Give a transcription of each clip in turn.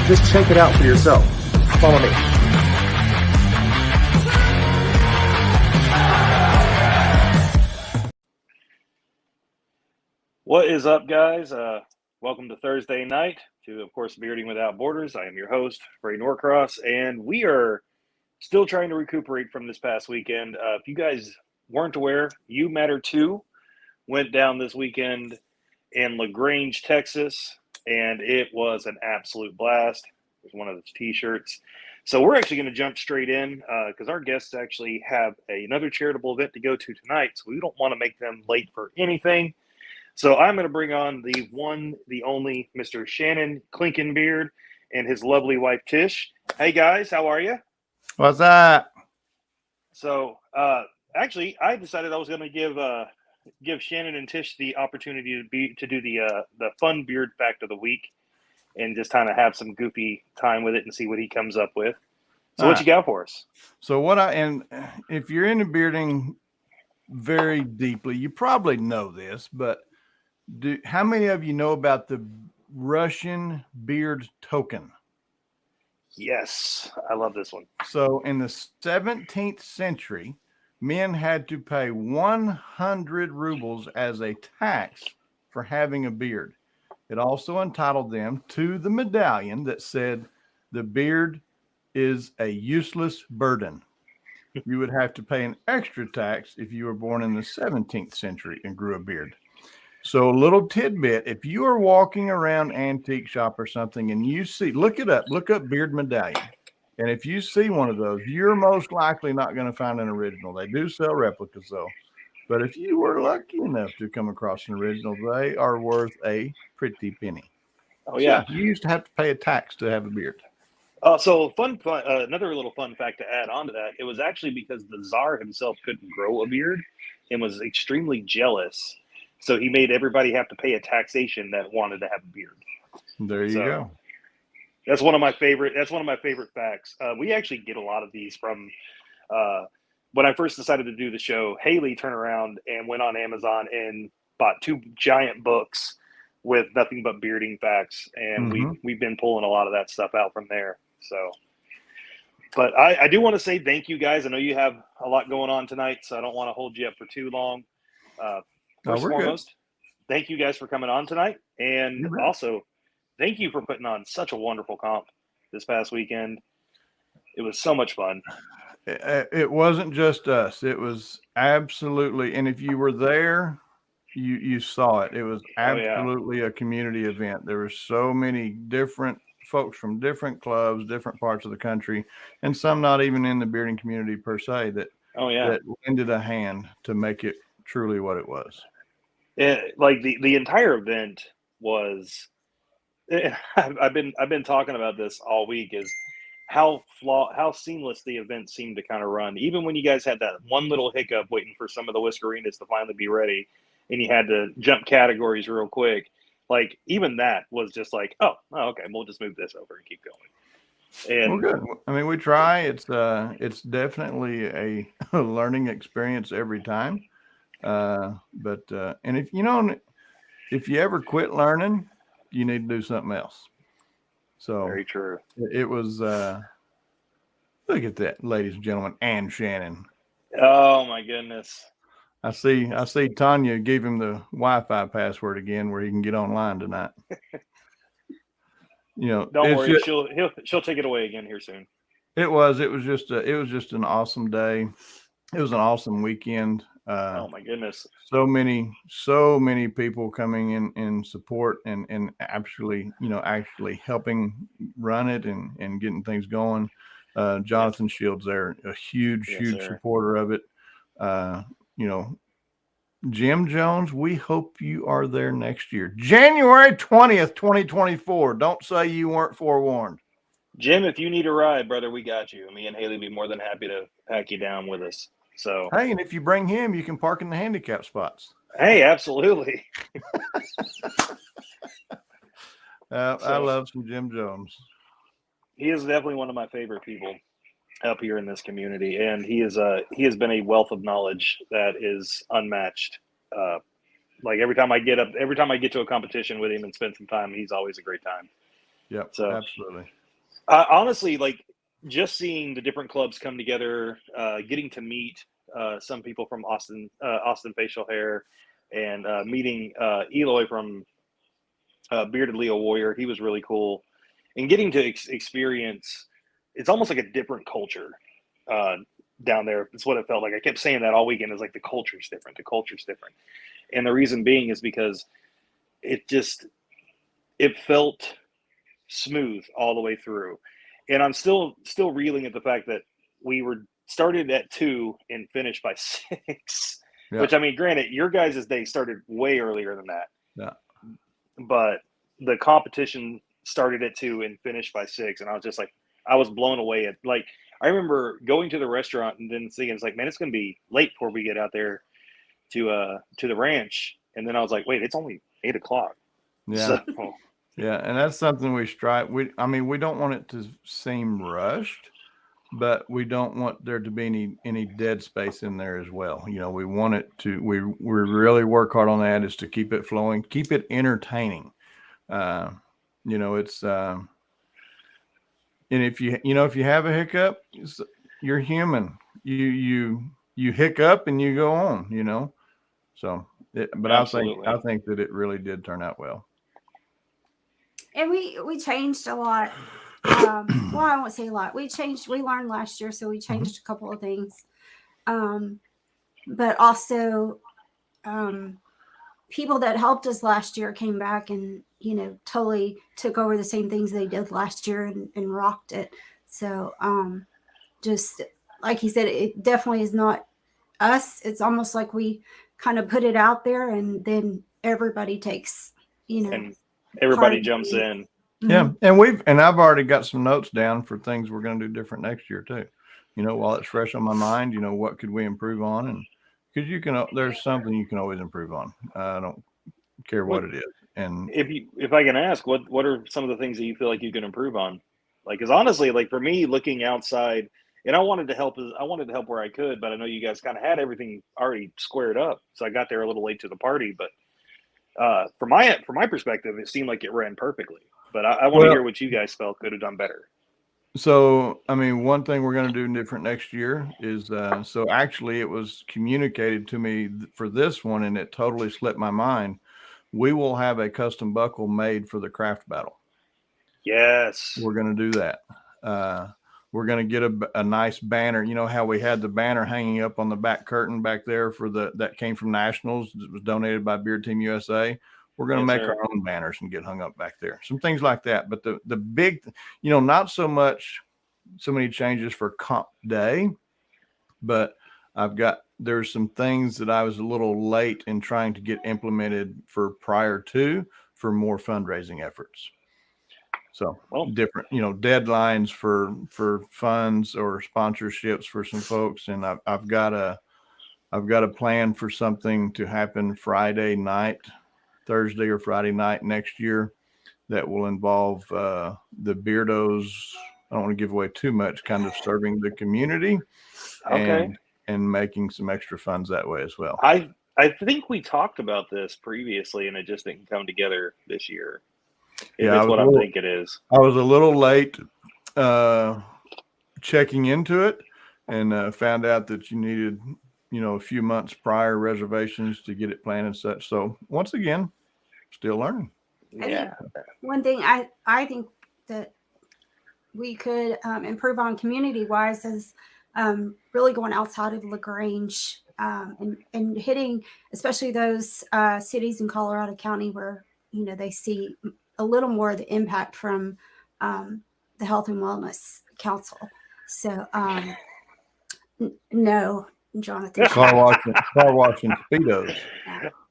Just check it out for yourself. Follow me. What is up, guys? Welcome to Thursday night to, of course, Bearding Without Borders. I am your host, Ray Norcross, and we are still trying to recuperate from this past weekend. If you guys weren't aware, You Matter Too went down this weekend in LaGrange, Texas, and it was an absolute blast. It was one of those T-shirts. So we're actually going to jump straight in because our guests actually have another charitable event to go to tonight, so we don't want to make them late for anything. So I'm going to bring on the one, the only Mr. Shannon Clinkenbeard and his lovely wife, Tish. Hey, guys, how are you? What's that? So actually, I decided I was going to give Shannon and Tish the opportunity to do the fun beard fact of the week and just kind of have some goofy time with it and see what he comes up with. So what you got for us? So if you're into bearding very deeply, you probably know this, but how many of you know about the Russian beard token? Yes, I love this one. So in the 17th century, men had to pay 100 rubles as a tax for having a beard. It also entitled them to the medallion that said the beard is a useless burden. You would have to pay an extra tax if you were born in the 17th century and grew a beard. So a little tidbit, if you are walking around antique shop or something and you see, look up beard medallion. And if you see one of those, you're most likely not going to find an original. They do sell replicas though. But if you were lucky enough to come across an original, they are worth a pretty penny. Oh, yeah. So you used to have to pay a tax to have a beard. So another little fun fact to add on to that, it was actually because the Tsar himself couldn't grow a beard and was extremely jealous. So he made everybody have to pay a taxation that wanted to have a beard. There you go. That's one of my favorite facts. We actually get a lot of these from when I first decided to do the show. Haley turned around and went on Amazon and bought 2 giant books with nothing but bearding facts, and we've been pulling a lot of that stuff out from there. So, but I do want to say thank you guys. I know you have a lot going on tonight, so I don't want to hold you up for too long. First and foremost, thank you guys for coming on tonight, and also thank you for putting on such a wonderful comp this past weekend. It was so much fun. It wasn't just us. It was absolutely, and if you were there, you saw it. It was absolutely a community event. There were so many different folks from different clubs, different parts of the country, and some not even in the bearding community per se that lended a hand to make it truly what it was. Like the entire event was. I've been talking about this all week. Is how seamless the event seemed to kind of run. Even when you guys had that one little hiccup waiting for some of the Whiskerinas to finally be ready, and you had to jump categories real quick. Like even that was just like, oh okay, we'll just move this over and keep going. And well, good. I mean, we try. It's definitely a learning experience every time. But if you ever quit learning, you need to do something else. So very true. It was. Look at that, ladies and gentlemen, and Shannon. Oh my goodness. I see Tanya gave him the Wi-Fi password again where he can get online tonight. Don't worry, she'll take it away again here soon. It was just an awesome day. It was an awesome weekend. Oh my goodness. So many people coming in support and actually helping run it and getting things going. Jonathan Shields there, a huge supporter of it. Jim Jones, we hope you are there next year. January 20th, 2024. Don't say you weren't forewarned. Jim, if you need a ride, brother, we got you. Me and Haley will be more than happy to pack you down with us. So hey, and if you bring him, you can park in the handicap spots. Hey, absolutely. I love some Jim Jones. He is definitely one of my favorite people up here in this community, and he has been a wealth of knowledge that is unmatched. Like every time I get to a competition with him and spend some time, he's always a great time. Yep. So Absolutely. honestly, like just seeing the different clubs come together, getting to meet some people from Austin Facial Hair, and meeting Eloy from Bearded Leo Warrior. He was really cool, and getting to experience. It's almost like a different culture down there. It's what it felt like. I kept saying that all weekend. It's like the culture's different. The culture's different, and the reason being is because it felt smooth all the way through. And I'm still reeling at the fact that we were started at 2 and finished by 6. Yeah. Which, I mean, granted, your guys' day started way earlier than that. Yeah. But the competition started at 2 and finished by 6, and I was just like, I was blown away at, like, I remember going to the restaurant and then seeing, it's like, man, it's going to be late before we get out there to the ranch. And then I was like, wait, it's only 8 o'clock. Yeah. So, Yeah, and that's something we strive. We don't want it to seem rushed, but we don't want there to be any dead space in there as well. You know, we want it to. We really work hard on that, is to keep it flowing, keep it entertaining. You know, it's and if you have a hiccup, you're human. You hiccup and you go on. You know, so. But absolutely. I think that it really did turn out well. And we changed a lot. Well, I won't say a lot. We learned last year, so we changed a couple of things. But also, people that helped us last year came back and, totally took over the same things they did last year and rocked it. So, just like he said, it definitely is not us. It's almost like we kind of put it out there, and then everybody takes, and everybody jumps in. Yeah. And I've already got some notes down for things we're going to do different next year too. While it's fresh on my mind, what could we improve on? And because there's something you can always improve on. I don't care what it is. And if I can ask, what are some of the things that you feel like you can improve on? Like, because honestly, like for me, looking outside, and I wanted to help where I could, but I know you guys kind of had everything already squared up, so I got there a little late to the party. But from my perspective, it seemed like it ran perfectly. But I want to hear what you guys felt could have done better. So, I mean, one thing we're going to do different next year is, so actually it was communicated to me for this one, and it totally slipped my mind. We will have a custom buckle made for the craft battle. Yes. We're going to do that. We're going to get a nice banner. You know how we had the banner hanging up on the back curtain back there that came from Nationals. It was donated by Beard Team USA. We're going to make our own banners and get hung up back there. Some things like that. But the big, not so many changes for comp day, but there's some things that I was a little late in trying to get implemented for more fundraising efforts. So different, deadlines for funds or sponsorships for some folks. And I've got a plan for something to happen Thursday or Friday night next year that will involve the Beardos. I don't want to give away too much, kind of serving the community and making some extra funds that way as well. I think we talked about this previously, and it just didn't come together this year. That's what I think it is. I was a little late checking into it, and found out that you needed, a few months prior reservations to get it planned and such. So once again, still learning. Yeah. One thing I think that we could improve on community wise is really going outside of LaGrange and hitting, especially those cities in Colorado County where, they see a little more of the impact from the Health and Wellness Council. So, no, Jonathan. Car washing Speedos.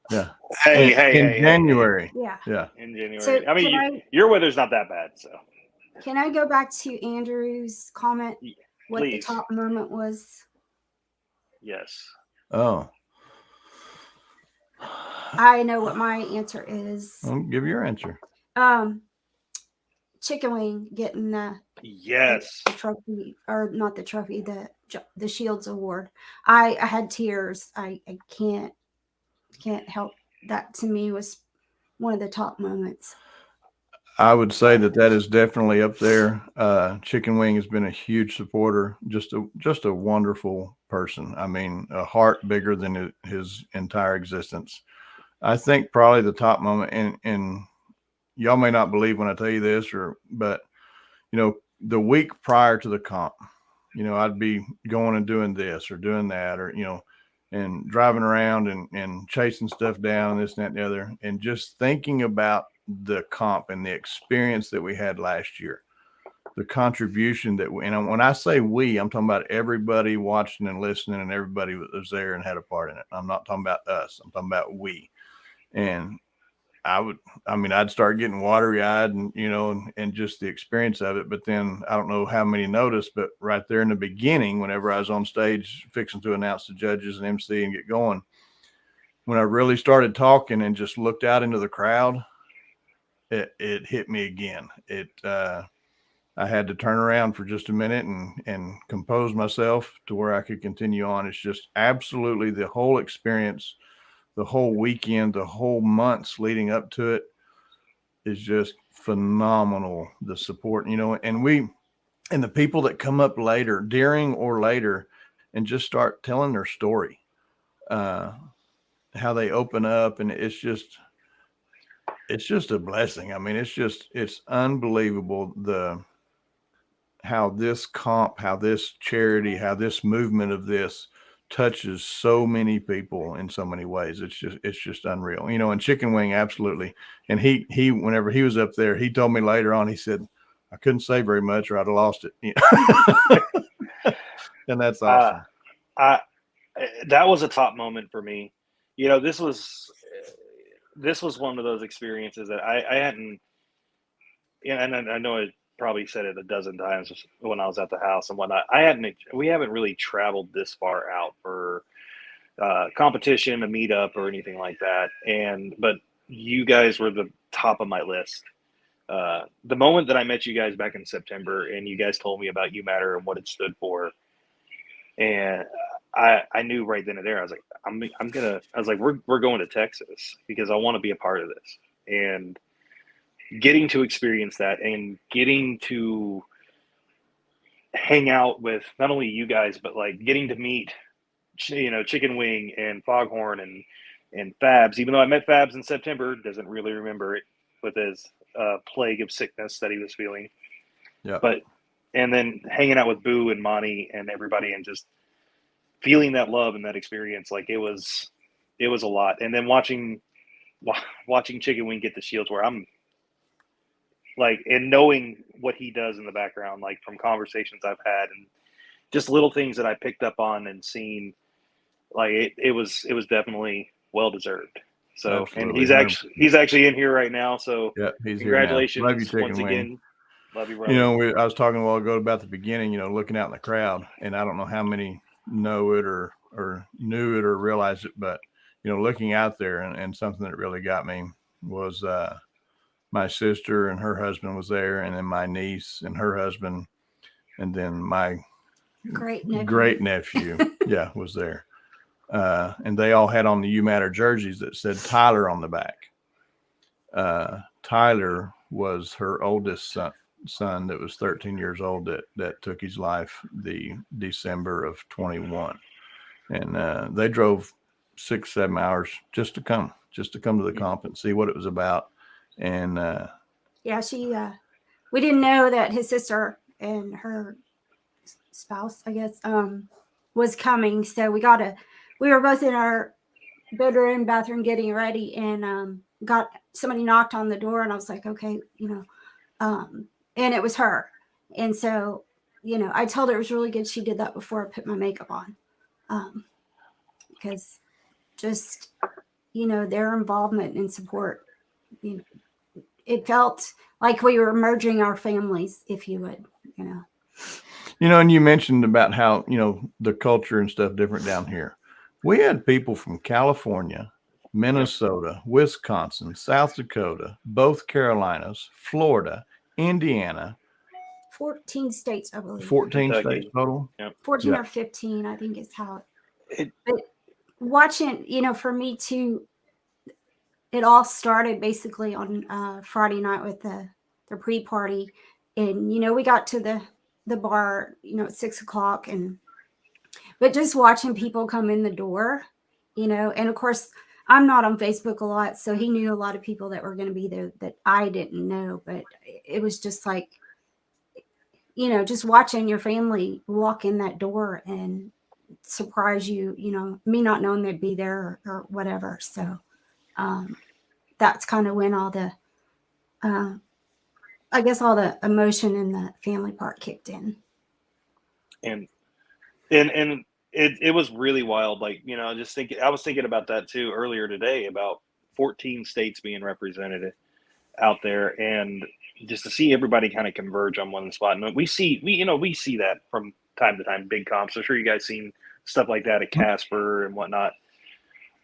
Yeah. In January. Yeah. In January. So I mean, your weather's not that bad. So. Can I go back to Andrew's comment? What the top moment was? Yes. Oh. I know what my answer is. Well, give your answer. Chicken Wing getting the trophy, or not the trophy, the Shields Award. I had tears. I can't help. That to me was one of the top moments. I would say that is definitely up there. Chicken Wing has been a huge supporter, just a wonderful person. I mean, a heart bigger than his entire existence. I think probably the top moment, and y'all may not believe when I tell you this, but the week prior to the comp, I'd be going and doing this or doing that, or and driving around and chasing stuff down and this and that and the other, and just thinking about the comp and the experience that we had last year, the contribution that and when I say we, I'm talking about everybody watching and listening and everybody that was there and had a part in it. I'm not talking about us. I'm talking about we. And I'd start getting watery eyed and just the experience of it. But then I don't know how many noticed, but right there in the beginning, whenever I was on stage fixing to announce the judges and MC and get going, when I really started talking and just looked out into the crowd, it hit me again. I had to turn around for just a minute and compose myself to where I could continue on. It's just absolutely the whole experience, the whole weekend, the whole months leading up to it is just phenomenal. The support, and the people that come up later, during or later, and just start telling their story, how they open up. And it's just a blessing. I mean, it's unbelievable how this comp, how this charity, how this movement of this touches so many people in so many ways. It's just unreal, and Chicken Wing, absolutely. And he, whenever he was up there, he told me later on, he said, I couldn't say very much or I'd have lost it. And that's awesome. That was a top moment for me. This was one of those experiences that I hadn't, and I know I probably said it a dozen times when I was at the house and whatnot. We haven't really traveled this far out for competition, a meetup, or anything like that. But you guys were the top of my list. The moment that I met you guys back in September and you guys told me about You Matter and what it stood for, and I knew right then and there, I was like, we're going to Texas because I want to be a part of this. And getting to experience that and getting to hang out with not only you guys, but like getting to meet, Chicken Wing and Foghorn and Fabs, even though I met Fabs in September, doesn't really remember it with his plague of sickness that he was feeling. Yeah. And then hanging out with Boo and Monty and everybody and just feeling that love and that experience, like it was a lot. And then watching Chicken Wing get the shields where I'm like, and knowing what he does in the background, like from conversations I've had and just little things that I picked up on and seen, like it was definitely well deserved. So, absolutely. And he's actually in here right now. So yeah, he's congratulations here now. Love you, Chicken once Wing. again. Love you, brother. I was talking a while ago about the beginning, looking out in the crowd, and I don't know how many know it or knew it or realized it, but looking out there and something that really got me was my sister and her husband was there, and then my niece and her husband, and then my great nephew yeah, was there. And they all had on the You Matter jerseys that said Tyler on the back. Tyler was her oldest son that was 13 years old that took his life the December of 21. And they drove 6-7 hours just to come to the comp and see what it was about. And yeah, we didn't know that his sister and her spouse, I guess, was coming. So we were both in our bathroom getting ready, and somebody knocked on the door, and I was like, okay, and it was her. And so, I told her it was really good she did that before I put my makeup on, because just, their involvement and support, it felt like we were merging our families, if you would, and you mentioned about how, the culture and stuff different down here. We had people from California, Minnesota, Wisconsin, South Dakota, both Carolinas, Florida, Indiana. 14 states, I believe. 14 states total? Yep. 14 or 15, I think is how but watching, for me too, it all started basically on Friday night with the the pre-party, and we got to the bar at 6 o'clock, but just watching people come in the door, and of course I'm not on Facebook a lot, so he knew a lot of people that were going to be there that I didn't know, but it was just like, just watching your family walk in that door and surprise you, me not knowing they'd be there or whatever. So that's kind of when all the, I guess all the emotion in the family part kicked in. And it was really wild. Like, I was thinking about that too earlier today, about 14 states being represented out there, and just to see everybody kind of converge on one spot. And we see that from time to time, big comps. I'm sure you guys seen stuff like that at Casper and whatnot.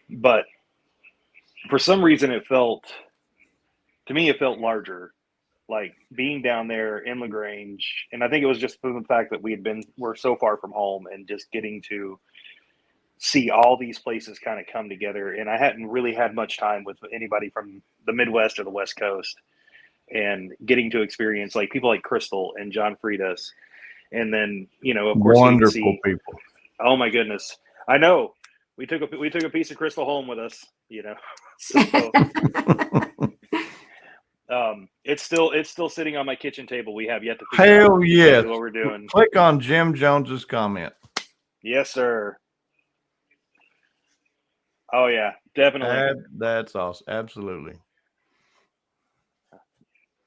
But for some reason, it felt larger, like being down there in LaGrange. And I think it was just from the fact that we're so far from home, and just getting to see all these places kind of come together. And I hadn't really had much time with anybody from the Midwest or the West Coast, and getting to experience like people like Crystal and John Fridas. And then, of course, wonderful people. Oh my goodness. I know. We took a piece of Crystal home with us, So it's still sitting on my kitchen table. We have yet to figure out yes. what we're doing. Click on Jim Jones's comment. Yes, sir. Oh yeah, definitely. That's awesome. Absolutely.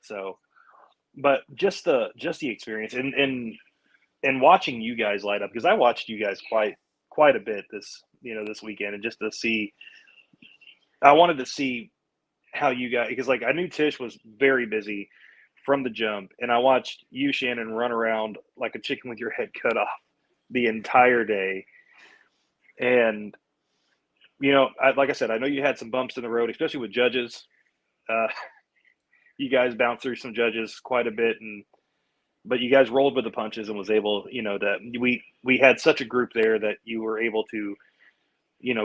So, but just the experience and watching you guys light up, because I watched you guys quite a bit this weekend, and just to see, I wanted to see how you guys, because like I knew Tish was very busy from the jump, and I watched you, Shannon, run around like a chicken with your head cut off the entire day. And like I said, I know you had some bumps in the road, especially with judges. You guys bounced through some judges quite a bit, but you guys rolled with the punches and was able, that we had such a group there that you were able to,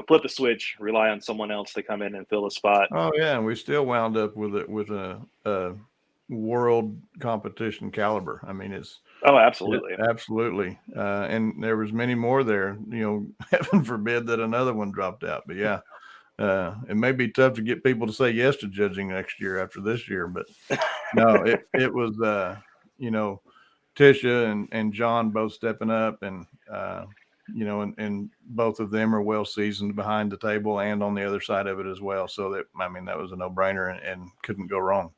flip the switch, rely on someone else to come in and fill a spot. Oh yeah, and we still wound up with a world competition caliber. I mean, Absolutely. Absolutely. And there was many more there, heaven forbid that another one dropped out, but yeah. It may be tough to get people to say yes to judging next year after this year, but no, it was, Tisha and John both stepping up, and, and both of them are well seasoned behind the table and on the other side of it as well. So that was a no brainer and couldn't go wrong.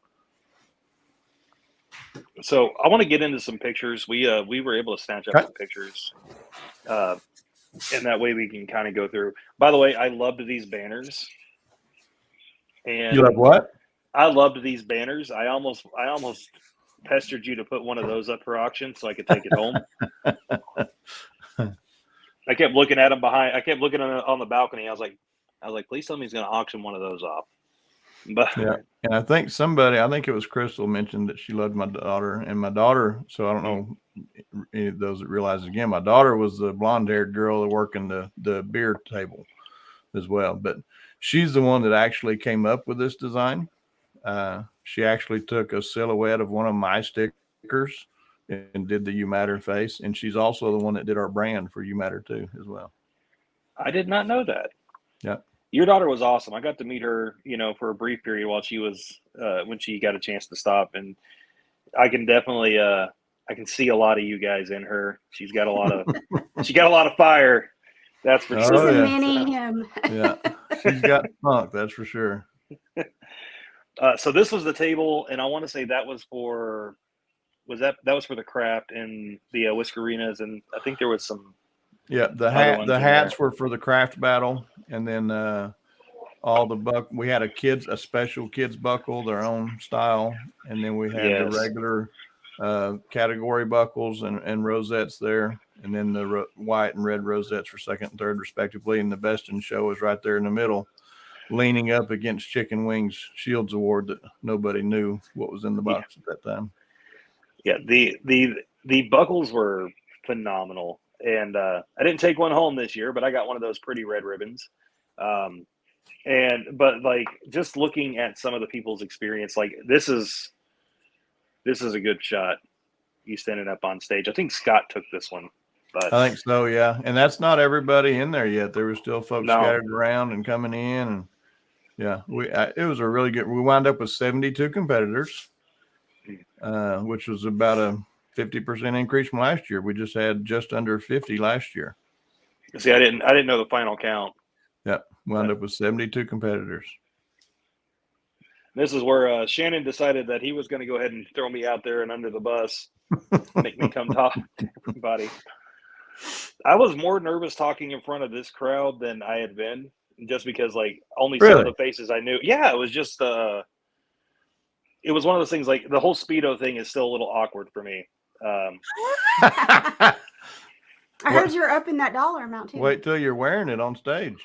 So I want to get into some pictures. We were able to snatch up some pictures, and that way we can kind of go through. By the way, I loved these banners. And you love what? I loved these banners. I almost pestered you to put one of those up for auction so I could take it home. I kept looking at them I kept looking on the balcony. I was like, please tell me he's going to auction one of those off. But yeah, and I think it was Crystal, mentioned that she loved my daughter, and my daughter. So I don't know any of those that realize, again, my daughter was the blonde-haired girl that worked in the beer table as well, but she's the one that actually came up with this design. She actually took a silhouette of one of my stickers and did the You Matter face, and she's also the one that did our brand for You Matter too as well. I did not know that. Yeah. Your daughter was awesome. I got to meet her, for a brief period while she was, when she got a chance to stop. And I can definitely, I can see a lot of you guys in her. She's got a lot of fire. That's for sure. She's a mini him. Yeah. She's got funk. That's for sure. So this was the table. And I want to say that was for the craft and the Whiskerinas. And I think there was some. Yeah, the hats were for the craft battle, and then all the we had a special kids buckle, their own style, and then we had the regular category buckles and rosettes there, and then the white and red rosettes for second and third respectively, and the best in show is right there in the middle, leaning up against Chicken Wings Shields Award that nobody knew what was in the box at that time. Yeah, the buckles were phenomenal. And I didn't take one home this year, but I got one of those pretty red ribbons. But like just looking at some of the people's experience, like this is this is a good shot. You standing up on stage. I think Scott took this one, but I think so, yeah. And that's not everybody in there yet. There were still folks No. scattered around and coming in, and yeah, it was a really good. We wound up with 72 competitors, which was about a 50% increase from last year. We just had just under 50 last year. see, I didn't know the final count. Yeah, wound up with 72 competitors. This is where Shannon decided that he was going to go ahead and throw me out there and under the bus, make me come talk to everybody. I was more nervous talking in front of this crowd than I had been, just because like only some of the faces I knew. Yeah, it was just it was one of those things. Like the whole Speedo thing is still a little awkward for me. I heard you're up in that dollar amount too. Wait till you're wearing it on stage.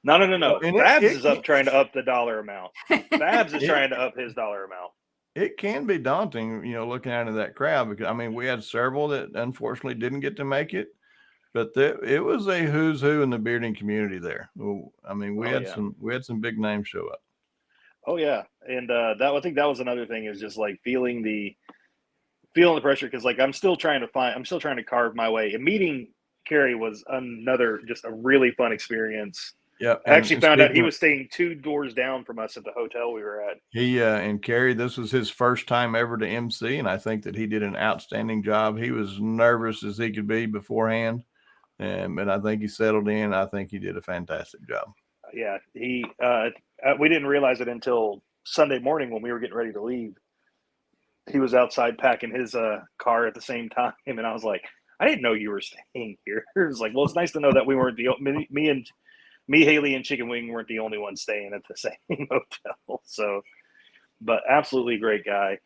No. And Babs is up trying to up the dollar amount. Babs is trying to up his dollar amount. It can be daunting, looking out of that crowd, because I mean, we had several that unfortunately didn't get to make it, but it was a who's who in the bearding community there. I mean, we had some big names show up. Oh yeah, and I think that was another thing, is just like feeling the pressure, because like I'm still trying to carve my way. And meeting Kerry was just a really fun experience. Yeah, I actually found out he was staying 2 doors down from us at the hotel we were at. He and Kerry, this was his first time ever to MC, and I think that he did an outstanding job. He was nervous as he could be beforehand, but I think he settled in. I think he did a fantastic job. Yeah, we didn't realize it until Sunday morning when we were getting ready to leave. He was outside packing his car at the same time, and I was like, I didn't know you were staying here. It was like, well, it's nice to know that we weren't me, Haley, and Chicken Wing weren't the only ones staying at the same hotel. So, but absolutely great guy.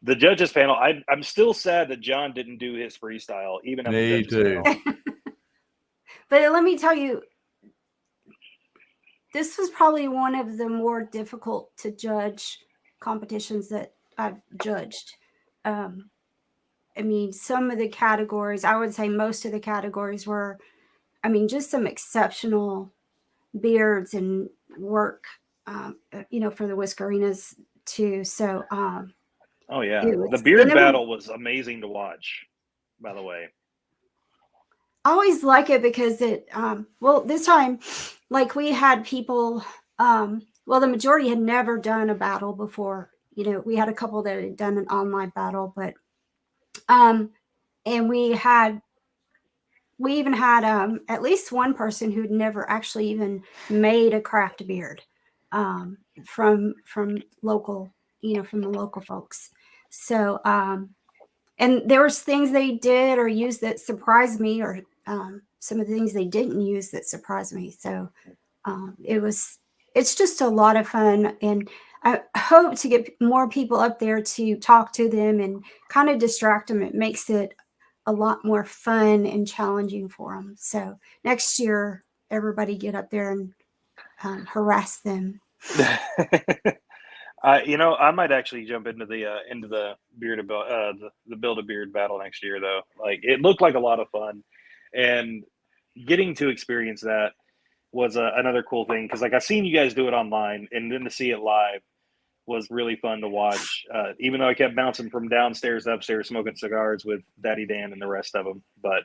The judges panel, I'm still sad that John didn't do his freestyle, even at the judges panel. But let me tell you, this was probably one of the more difficult to judge competitions that I've judged. I mean, some of the categories, I would say most of the categories were, just some exceptional beards and work, for the Whiskerinas too. So, oh yeah, the beard battle was amazing to watch, by the way. I always like it because it, this time, like we had people, the majority had never done a battle before. We had a couple that had done an online battle, but, and we even had at least one person who'd never actually even made a craft beard, from local, from the local folks. So, and there was things they did or used that surprised me, or some of the things they didn't use that surprised me. So it's just a lot of fun, and I hope to get more people up there to talk to them and kind of distract them. It makes it a lot more fun and challenging for them. So next year, everybody get up there and harass them. I might actually jump into the beard the Build-A-Beard battle next year, though. Like, it looked like a lot of fun, and getting to experience that was another cool thing, because like I seen you guys do it online, and then to see it live was really fun to watch. Even though I kept bouncing from downstairs to upstairs, smoking cigars with Daddy Dan and the rest of them, but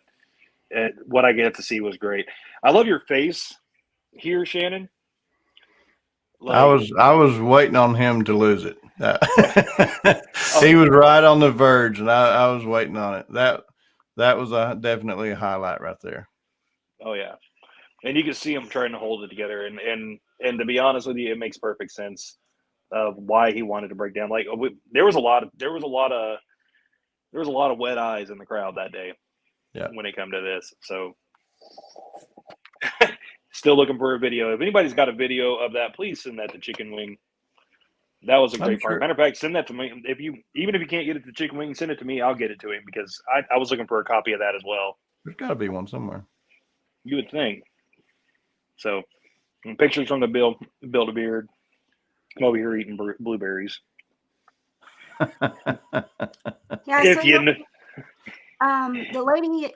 what I get to see was great. I love your face here, Shannon. Like, I was waiting on him to lose it. He was right on the verge, and I was waiting on it. That was definitely a highlight right there. Oh yeah, and you can see him trying to hold it together, and to be honest with you, it makes perfect sense of why he wanted to break down. Like there was a lot of wet eyes in the crowd that day. Yeah, when it come to this, so. Still looking for a video. If anybody's got a video of that, please send that to Chicken Wing. That was a great part. Matter of fact, send that to me. Even if you can't get it to Chicken Wing, send it to me. I'll get it to him, because I was looking for a copy of that as well. There's got to be one somewhere. You would think. So, pictures from the Build-A-Beard. I'm over here eating blueberries. Yeah, the lady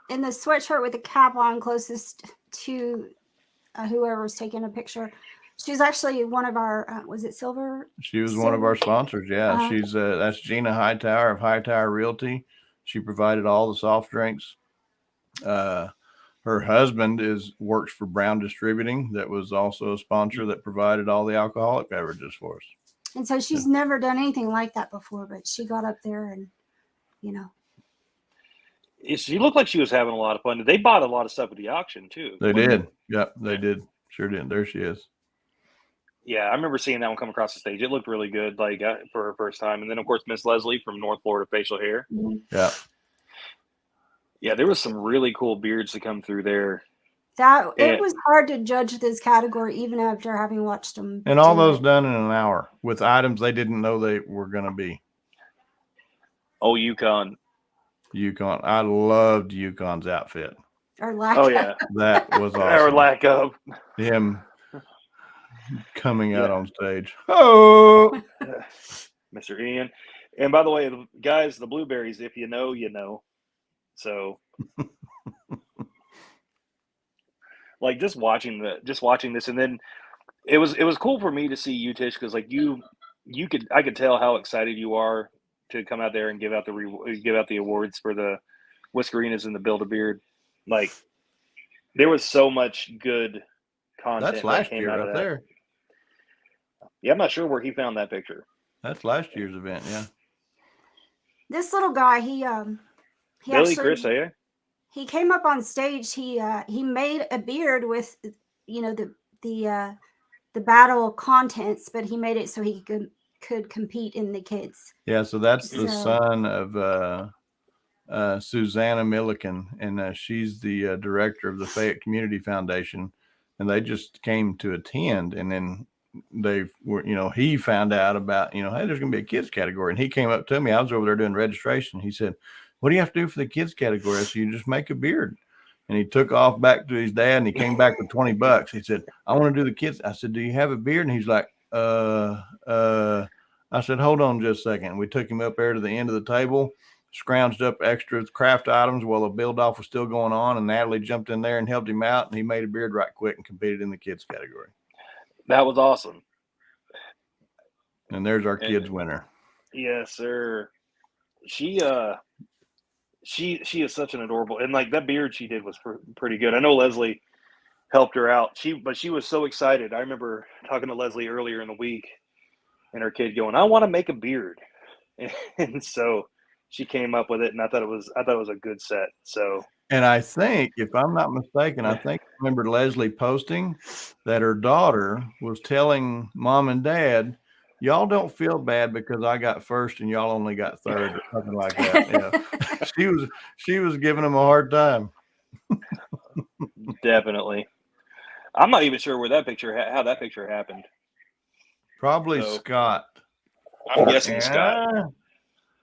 in the sweatshirt with the cap on closest to whoever's taking a picture, She's actually one of our, was it Silver? She was one of our sponsors. Yeah, she's that's Gina Hightower of Hightower Realty. She provided all the soft drinks. Her husband works for Brown Distributing. That was also a sponsor that provided all the alcoholic beverages for us. And so she's never done anything like that before, but she got up there and, you know. She looked like she was having a lot of fun. They bought a lot of stuff at the auction too. They did. Yep, they did. Sure did. There she is. Yeah, I remember seeing that one come across the stage. It looked really good, like for her first time. And then, of course, Miss Leslie from North Florida Facial Hair. Yeah. Yeah, there was some really cool beards to come through there. It was hard to judge this category even after having watched them. And all those done in an hour with items they didn't know they were going to be. Oh, Yukon. I loved Yukon's outfit. Or lack of. Yeah. That was awesome. Or lack of. Him coming out on stage. Oh, Mr. Ian. And by the way, guys, the blueberries, if you know, you know. So like just watching this, and then it was cool for me to see you, Tish, because like I could tell how excited you are to come out there and give out the awards for the Whiskerinas and the Build a Beard. Like there was so much good content. That's last year up there. Yeah, I'm not sure where he found that picture. That's last year's event. Yeah. This little guy, he Billy Chris, eh? He came up on stage. He made a beard with, you know, the battle contents, but he made it so he could compete in the kids. Yeah, so that's the son of Susanna Milliken, and she's the director of the Fayette Community Foundation, and they just came to attend, and then they were, you know, he found out about, you know, hey, there's going to be a kids category, and he came up to me. I was over there doing registration. He said, "What do you have to do for the kids category?" I said, "You just make a beard." And he took off back to his dad, and he came back with $20. He said, "I want to do the kids." I said, "Do you have a beard?" And he's like, I said, "Hold on just a second." We took him up there to the end of the table, scrounged up extra craft items while the build-off was still going on, and Natalie jumped in there and helped him out, and he made a beard right quick and competed in the kids category. That was awesome. And there's our kids winner. Yes, sir. She is such an adorable, and like that beard she did was pretty good. I know Leslie helped her out. But she was so excited. I remember talking to Leslie earlier in the week, and her kid going, "I want to make a beard," and so she came up with it, and I thought it was a good set. So. And I think, if I'm not mistaken, I remember Leslie posting that her daughter was telling mom and dad, "Y'all don't feel bad because I got first and y'all only got third," or something like that. Yeah. She was giving them a hard time. Definitely. I'm not even sure how that picture happened. Probably Scott. I'm guessing Scott.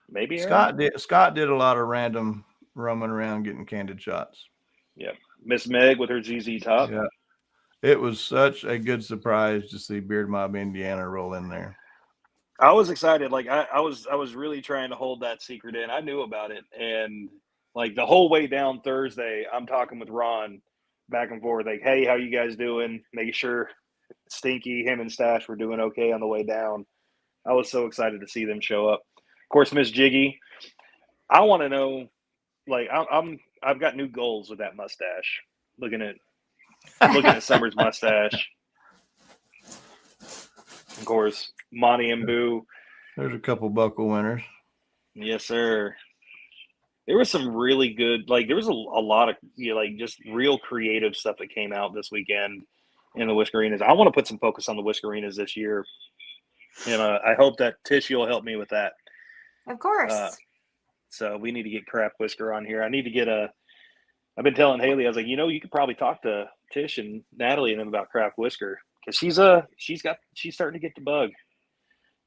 Maybe Aaron? Scott did a lot of random roaming around getting candid shots. Yeah. Miss Meg with her ZZ top. Yeah. It was such a good surprise to see Beard Mob Indiana roll in there. I was excited. Like I was really trying to hold that secret in. I knew about it, and like the whole way down Thursday, I'm talking with Ron back and forth, like, "Hey, how you guys doing?" Making sure Stinky, him, and Stash were doing okay on the way down. I was so excited to see them show up. Of course, Miss Jiggy. I want to know, like, I've got new goals with that mustache. Looking at Summer's mustache. Of course, Monty and Boo. There's a couple buckle winners. Yes, sir. There was some really good, like there was a lot of, you know, like just real creative stuff that came out this weekend in the Whiskerinas. I want to put some focus on the Whiskerinas this year. And I hope that Tish, you'll help me with that. Of course. So we need to get Crap Whisker on here. I need to get I've been telling Haley, I was like, you know, you could probably talk to Tish and Natalie and them about Crap Whisker, because she's starting to get the bug.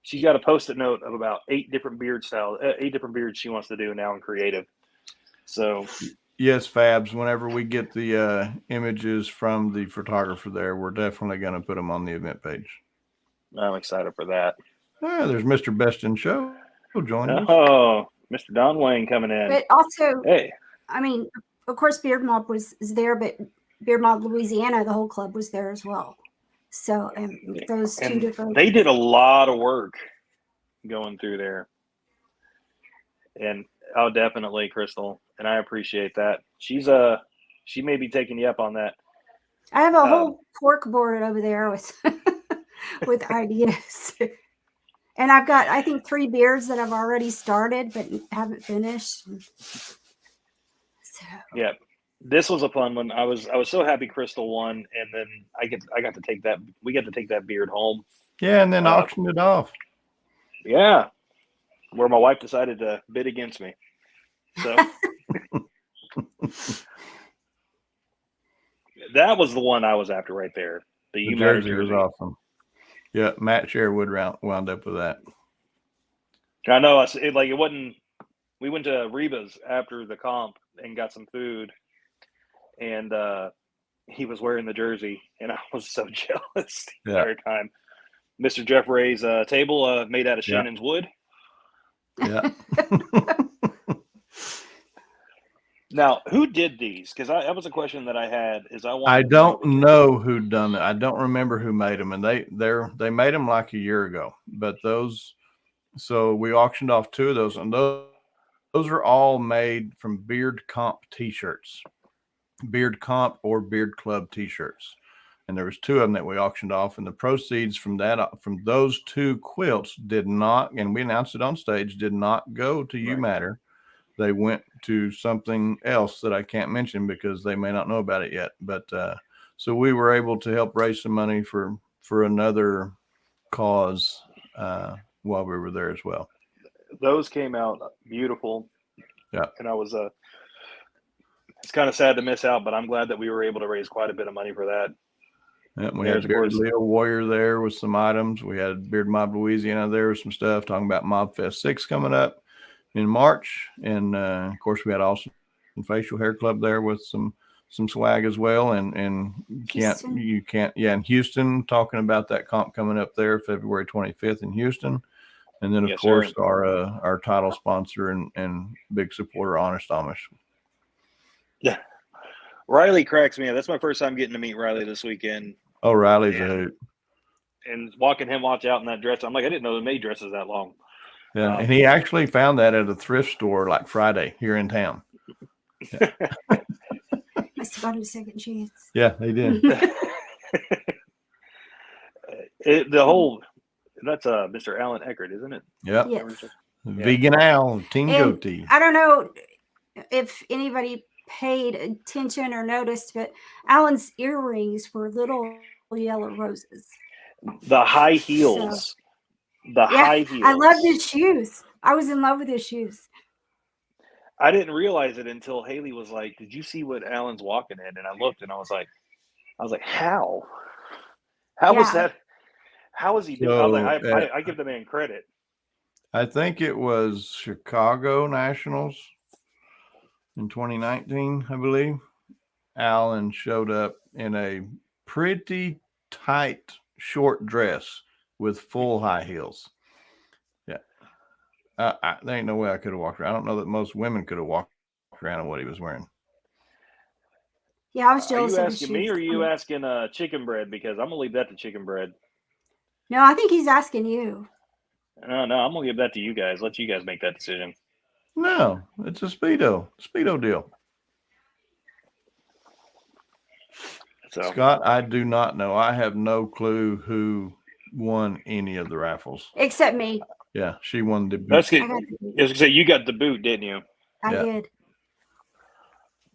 She's got a Post-it note of about 8 different beards she wants to do now in creative. So yes, Fabs, whenever we get the images from the photographer there, we're definitely going to put them on the event page. I'm excited for that. There's Mr. Best in Show joining us. Oh, Mr. Don Wayne coming in. But also, hey, I mean, of course, Beard Mob is there, but Beard Mob Louisiana, the whole club was there as well. So those two And different. they did a lot of work going through there. And definitely, Crystal, and I appreciate that. She may be taking you up on that. I have a whole cork board over there with with ideas. And I've got, I think, 3 beers that I've already started but haven't finished. So. Yeah, this was a fun one. I was so happy Crystal won, and then I got to take that. We got to take that beard home. Yeah, and then auctioned it off. Yeah, where my wife decided to bid against me. So that was the one I was after right there. The jersey was awesome. Yeah, Matt Sherwood wound up with that. I know. It wasn't. We went to Reba's after the comp and got some food, and he was wearing the jersey, and I was so jealous the entire time. Mr. Jeff Ray's table made out of Shannon's wood. Yeah. Now, who did these? Because that was a question that I had. I don't know who done it. I don't remember who made them, and they made them like a year ago. But those, so we auctioned off 2 of those, and those are all made from Beard Comp T-shirts, Beard Comp or Beard Club T-shirts, and there was 2 of them that we auctioned off, and the proceeds from those 2 quilts did not, and we announced it on stage, did not go to You Matter. They went to something else that I can't mention because they may not know about it yet. But so we were able to help raise some money for another cause while we were there as well. Those came out beautiful. Yeah. And I was it's kind of sad to miss out, but I'm glad that we were able to raise quite a bit of money for that. Yeah, we had Bearded Leo Warrior there with some items. We had Beard Mob Louisiana there with some stuff talking about Mob Fest 6 coming up in March, and of course we had Austin Facial Hair Club there with some swag as well, and you can't in Houston, talking about that comp coming up there February 25th in Houston, and then of course our title sponsor and big supporter, Honest Amish. Yeah, Riley cracks me up. That's my first time getting to meet Riley this weekend. Oh, Riley's a hoot. And watching him watch out in that dress, I'm like, I didn't know they made dresses that long. Yeah, and he actually found that at a thrift store like Friday here in town. Yeah. Must have got him a second chance. Yeah, they did. That's Mr. Alan Eckert, isn't it? Yep. Yes. Vegan Al, Team Goatee. I don't know if anybody paid attention or noticed, but Alan's earrings were little yellow roses. The high heels. High heels. I loved his shoes. I was in love with his shoes. I didn't realize it until Haley was like, "Did you see what Alan's walking in?" And I looked, and I was like, "How? How was that? How was he doing?" I was like, I give the man credit. I think it was Chicago Nationals in 2019, I believe. Alan showed up in a pretty tight short dress with full high heels. Yeah. There ain't no way I could have walked around. I don't know that most women could have walked around in what he was wearing. Yeah, I was jealous. Are you asking me or are you asking Chicken Bread? Because I'm going to leave that to Chicken Bread. No, I think he's asking you. No, I'm going to give that to you guys. Let you guys make that decision. No, it's a Speedo deal. So. Scott, I do not know. I have no clue who won any of the raffles. Except me. Yeah, she won the boot. That's good. I was going to say, you got the boot, didn't you? I did.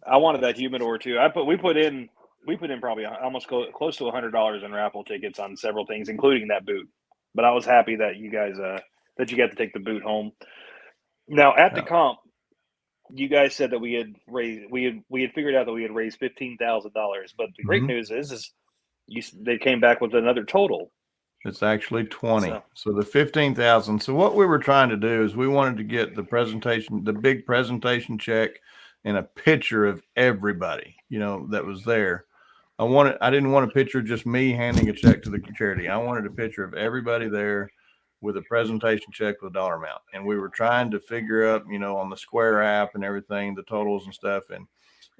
I wanted that humidor too. We put in probably almost close to $100 in raffle tickets on several things, including that boot. But I was happy that you guys that you got to take the boot home. Now at the comp, you guys said that we had figured out that we had raised $15,000. But the great news is they came back with another total. It's actually 20. So the 15,000. So what we were trying to do is we wanted to get the big presentation check and a picture of everybody, that was there. I didn't want a picture of just me handing a check to the charity. I wanted a picture of everybody there with a presentation check with a dollar amount. And we were trying to figure out, on the Square app and everything, the totals and stuff,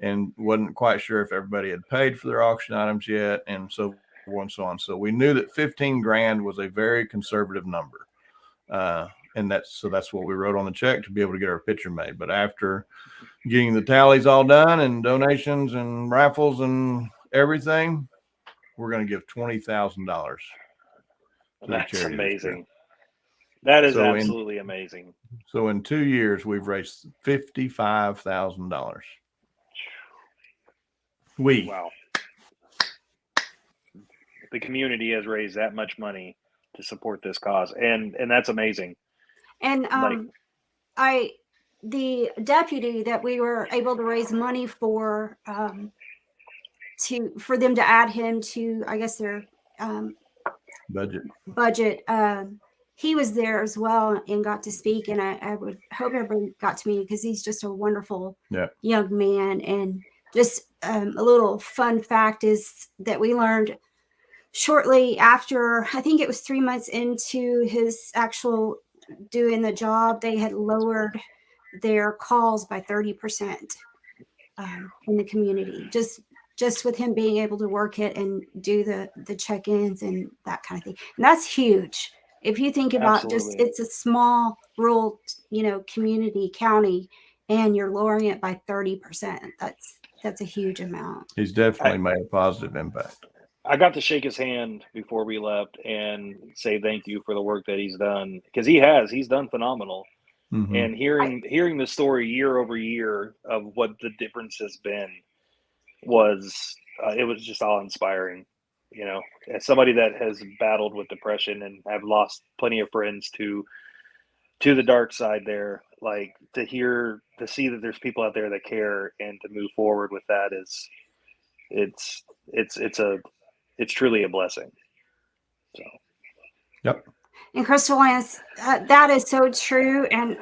and wasn't quite sure if everybody had paid for their auction items yet. And so and so on. So we knew that 15 grand was a very conservative number. And that's what we wrote on the check to be able to get our picture made. But after getting the tallies all done and donations and raffles and everything, we're going to give $20,000. That's amazing. That is absolutely amazing. So in 2 years, we've raised $55,000. Wow. The community has raised that much money to support this cause, and that's amazing. And the deputy that we were able to raise money for them to add him to, I guess, their budget. He was there as well and got to speak, and I would hope everybody got to meet him because he's just a wonderful young man. And just a little fun fact is that we learned shortly after, I think it was 3 months into his actual doing the job, they had lowered their calls by 30% in the community. Just with him being able to work it and do the check-ins and that kind of thing. And that's huge. If you think about it's a small rural, community county, and you're lowering it by 30%. That's a huge amount. He's definitely made a positive impact. I got to shake his hand before we left and say thank you for the work that he's done, because he's done phenomenal. Mm-hmm. And hearing the story year over year of what the difference has been was just all inspiring. As somebody that has battled with depression and have lost plenty of friends to the dark side there, like to see that there's people out there that care and to move forward with that it's truly a blessing. So, yep. And Crystal Lance, that is so true. And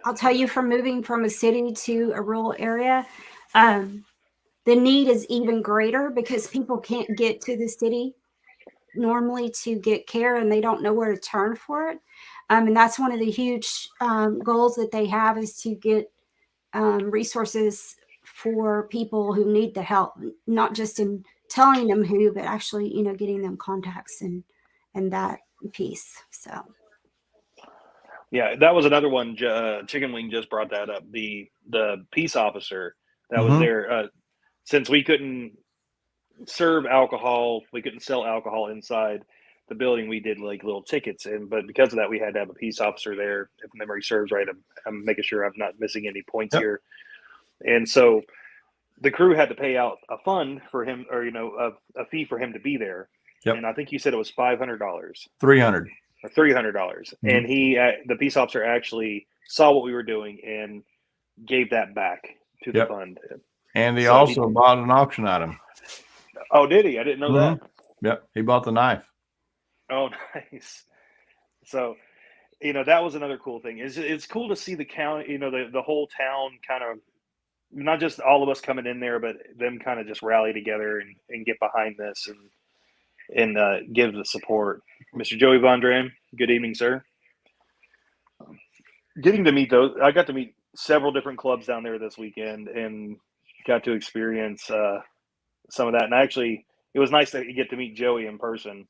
I'll tell you, from moving from a city to a rural area, the need is even greater because people can't get to the city normally to get care, and they don't know where to turn for it. And that's one of the huge goals that they have, is to get resources for people who need the help, not just in telling them who, but actually, getting them contacts and that piece. So. Yeah, that was another one. Chicken Wing just brought that up. The peace officer that mm-hmm. was there, since we couldn't serve alcohol, we couldn't sell alcohol inside the building. We did like little tickets, but because of that, we had to have a peace officer there. If memory serves right, I'm making sure I'm not missing any points here. And so the crew had to pay out a fund for him, or a fee for him to be there. Yep. And I think you said it was $500, $300, or $300. Mm-hmm. And the peace officer actually saw what we were doing and gave that back to the fund. And he also bought an auction item. Oh, did he? I didn't know that. Yep, he bought the knife. Oh, nice. So, that was another cool thing. It's cool to see the county, the whole town kind of, not just all of us coming in there, but them kind of just rally together and get behind this and give the support. Mr. Joey Von Dram, good evening, sir. I got to meet several different clubs down there this weekend and got to experience some of that. And actually, it was nice to get to meet Joey in person.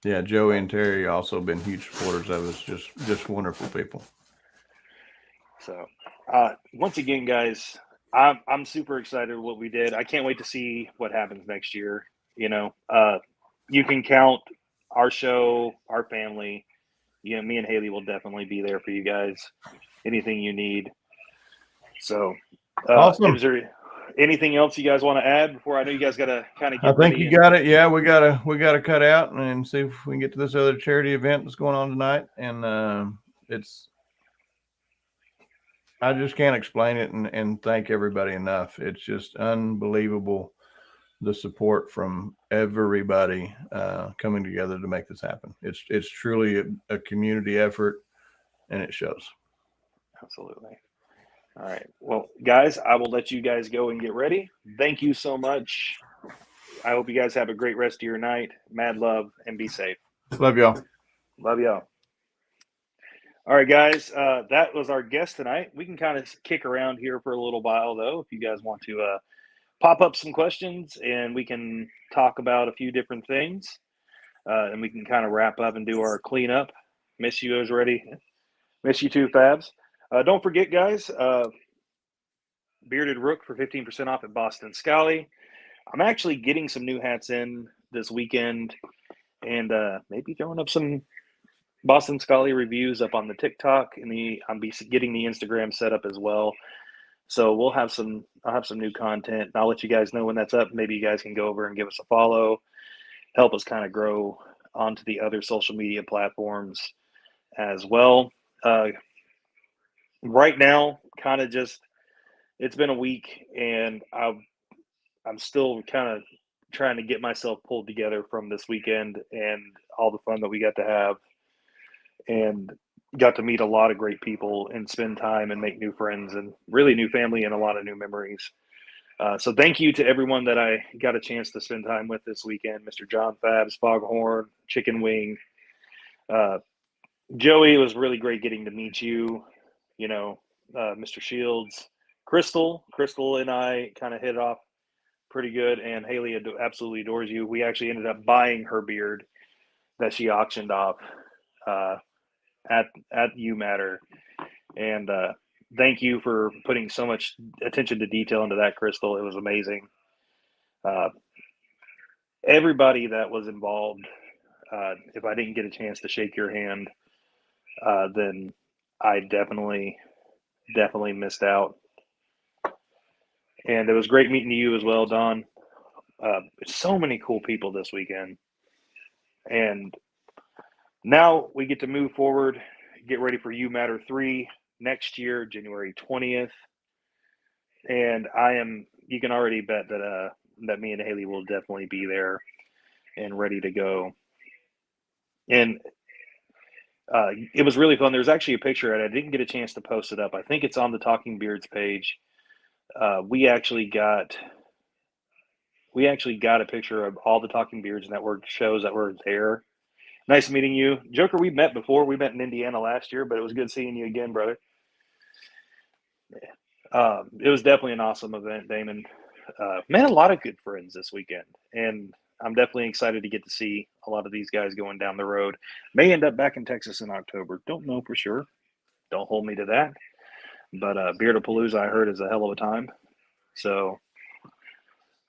Yeah, Joey and Terry also been huge supporters of us. Just wonderful people. So, once again, guys, I'm super excited with what we did. I can't wait to see what happens next year. You can count our show, our family. Me and Haley will definitely be there for you guys. Anything you need. So, awesome. Is there anything else you guys want to add before? I know you guys got to kind of get I think you got it. Yeah, we gotta cut out and see if we can get to this other charity event that's going on tonight. And I just can't explain it and thank everybody enough. It's just unbelievable, the support from everybody coming together to make this happen. It's truly a community effort, and it shows. Absolutely. All right. Well, guys, I will let you guys go and get ready. Thank you so much. I hope you guys have a great rest of your night. Mad love, and be safe. Love y'all. Love y'all. All right, guys. That was our guest tonight. We can kind of kick around here for a little while, though, if you guys want to pop up some questions, and we can talk about a few different things. and we can kind of wrap up and do our cleanup. Miss you already. Miss you too, Fabs. Don't forget, guys, Bearded Rook for 15% off at Boston Scally. I'm actually getting some new hats in this weekend, and maybe throwing up some Boston Scally reviews up on the TikTok, and I'm getting the Instagram set up as well. So I'll have some new content. I'll let you guys know when that's up. Maybe you guys can go over and give us a follow, help us kind of grow onto the other social media platforms as well. Right now, kind of just, it's been a week, and I'm still kind of trying to get myself pulled together from this weekend and all the fun that we got to have, and got to meet a lot of great people and spend time and make new friends and really new family and a lot of new memories. So thank you to everyone that I got a chance to spend time with this weekend. Mr. John Fabs, Foghorn, Chicken Wing. Joey, it was really great getting to meet you. Mr. Shields, Crystal and I kind of hit it off pretty good, and Haley absolutely adores you. We actually ended up buying her beard that she auctioned off at UMatter, and thank you for putting so much attention to detail into that, Crystal. It was amazing. Everybody that was involved, if I didn't get a chance to shake your hand, then I definitely missed out. And it was great meeting you as well, Don. So many cool people this weekend. And now we get to move forward, get ready for UMatter 3 next year, January 20th. And you can already bet that me and Haley will definitely be there and ready to go. And it was really fun. There's actually a picture, and I didn't get a chance to post it up. I think it's on the Talking Beards page. We actually got a picture of all the Talking Beards Network shows that were there. Nice meeting you, Joker. We met before. We met in Indiana last year, but it was good seeing you again, brother. It was definitely an awesome event, Damon. Met a lot of good friends this weekend, and I'm definitely excited to get to see a lot of these guys going down the road. May end up back in Texas in October. Don't know for sure. Don't hold me to that. But Beardapalooza, I heard, is a hell of a time. So,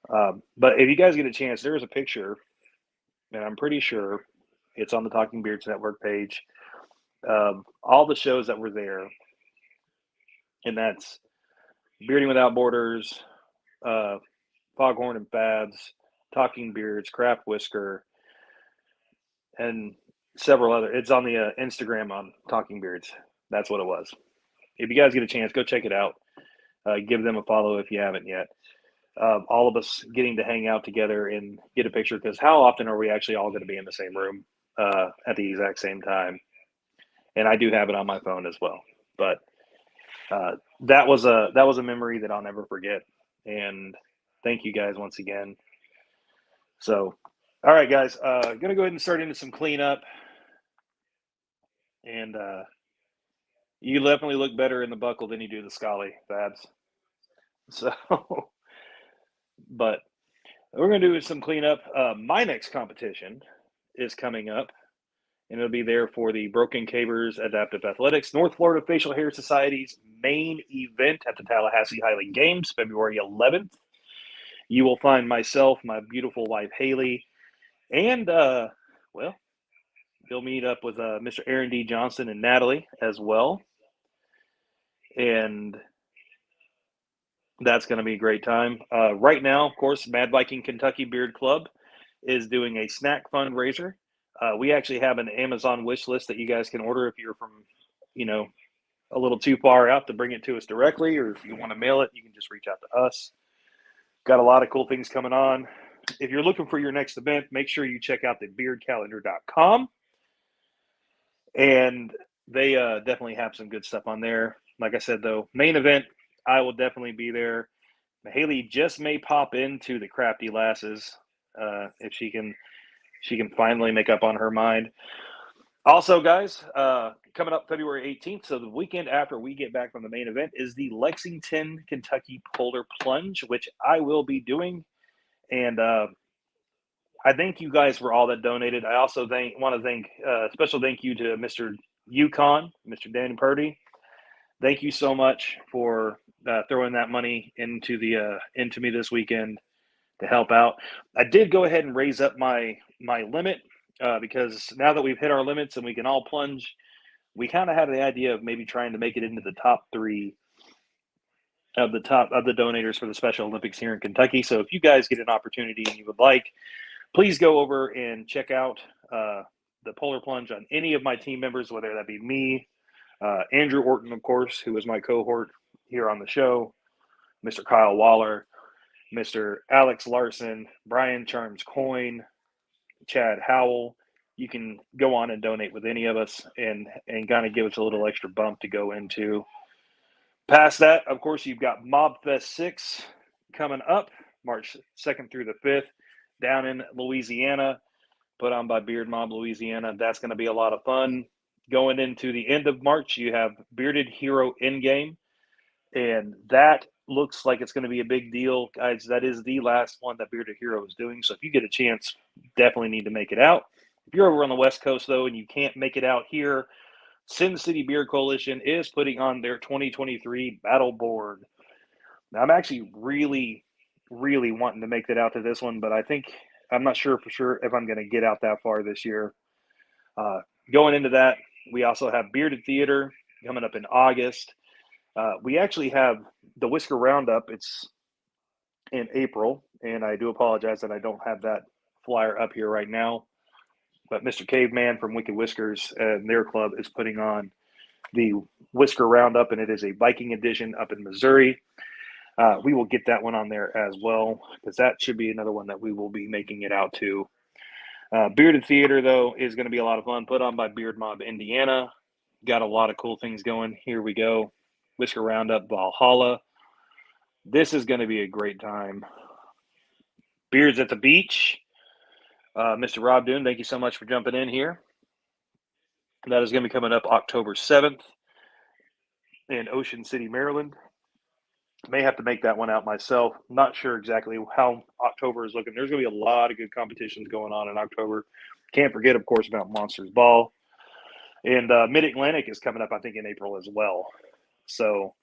but if you guys get a chance, there is a picture, and I'm pretty sure it's on the Talking Beards Network page of all the shows that were there. And that's Bearding Without Borders, Foghorn and Fabs, Talking Beards, Craft Whisker, and several other. It's on the Instagram on Talking Beards. That's what it was. If you guys get a chance, go check it out. Give them a follow if you haven't yet. All of us getting to hang out together and get a picture, because how often are we actually all going to be in the same room at the exact same time? And I do have it on my phone as well. But that was a memory that I'll never forget. And thank you guys once again. So, all right, guys, gonna go ahead and start into some cleanup. And you definitely look better in the buckle than you do the Scully, Fabs. So, but we're gonna do some cleanup. My next competition is coming up, and it'll be there for the Broken Cavers Adaptive Athletics North Florida Facial Hair Society's main event at the Tallahassee Highland Games, February 11th. You will find myself, my beautiful wife, Haley, and, you'll meet up with Mr. Aaron D. Johnson and Natalie as well. And that's going to be a great time. Right now, of course, Mad Viking Kentucky Beard Club is doing a snack fundraiser. We actually have an Amazon wish list that you guys can order if you're from, a little too far out to bring it to us directly, or if you want to mail it, you can just reach out to us. Got a lot of cool things coming on. If you're looking for your next event, make sure you check out the beardcalendar.com. And they definitely have some good stuff on there. Like I said, though, main event, I will definitely be there. Haley just may pop into the Crafty Lasses if she can finally make up on her mind. Also, guys, coming up February 18th, so the weekend after we get back from the main event, is the Lexington, Kentucky Polar Plunge, which I will be doing. And I thank you guys for all that donated. I also want to thank special thank you to Mr. Yukon, Mr. Danny Purdy. Thank you so much for throwing that money into me this weekend to help out. I did go ahead and raise up my limit because now that we've hit our limits and we can all plunge, we kind of had the idea of maybe trying to make it into the top 3 of the donators for the Special Olympics here in Kentucky. So if you guys get an opportunity and you would like, please go over and check out the Polar Plunge on any of my team members, whether that be me, Andrew Orton, of course, who is my cohort here on the show, Mr. Kyle Waller, Mr. Alex Larson, Brian Charms Coyne, Chad Howell. You can go on and donate with any of us and kind of give us a little extra bump to go into. Past that, of course, you've got Mob Fest 6 coming up March 2nd through the 5th down in Louisiana, put on by Beard Mob Louisiana. That's going to be a lot of fun. Going into the end of March, you have Bearded Hero Endgame, and that looks like it's going to be a big deal. Guys, that is the last one that Bearded Hero is doing, so if you get a chance, definitely need to make it out. If you're over on the West Coast, though, and you can't make it out here, Sin City Beer Coalition is putting on their 2023 Battle Board. Now, I'm actually really, really wanting to make that out to this one, but I'm not sure for sure if I'm going to get out that far this year. Going into that, we also have Bearded Theater coming up in August. We actually have the Whisker Roundup. It's in April, and I do apologize that I don't have that flyer up here right now. But Mr. Caveman from Wicked Whiskers and their club is putting on the Whisker Roundup, and it is a Viking edition up in Missouri. We will get that one on there as well, because that should be another one that we will be making it out to. Bearded Theater, though, is going to be a lot of fun, put on by Beard Mob Indiana. Got a lot of cool things going. Here we go. Whisker Roundup Valhalla. This is going to be a great time. Beards at the Beach. Mr. Rob Doon, thank you so much for jumping in here. That is going to be coming up October 7th in Ocean City, Maryland. May have to make that one out myself. Not sure exactly how October is looking. There's going to be a lot of good competitions going on in October. Can't forget, of course, about Monsters Ball. And Mid-Atlantic is coming up, I think, in April as well. So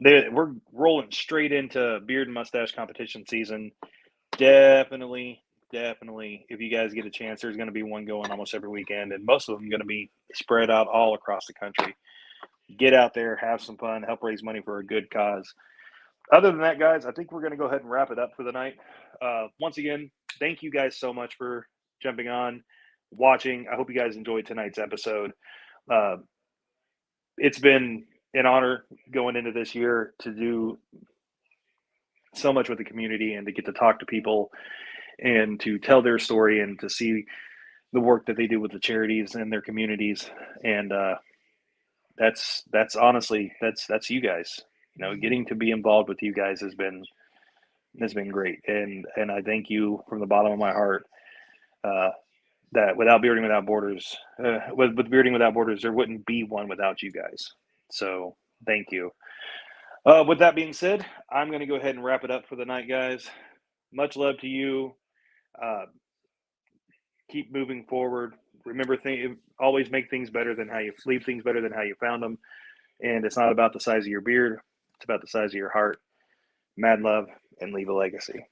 we're rolling straight into beard and mustache competition season. Definitely, if you guys get a chance, there's going to be one going almost every weekend, and most of them are going to be spread out all across the country. Get out there, have some fun, help raise money for a good cause. Other than that, guys, I think we're going to go ahead and wrap it up for the night. Once again, thank you guys so much for jumping on, watching. I hope you guys enjoyed tonight's episode. It's been an honor going into this year to do so much with the community and to get to talk to people and to tell their story and to see the work that they do with the charities and their communities. And that's honestly, that's you guys. You know, getting to be involved with you guys has been great. And I thank you from the bottom of my heart that without Bearding Without Borders, with Bearding Without Borders, there wouldn't be one without you guys. So thank you. With that being said, I'm going to go ahead and wrap it up for the night, guys. Much love to you. Keep moving forward. Remember, always make things better than how you leave things better than how you found them. And it's not about the size of your beard. It's about the size of your heart. Mad love and leave a legacy.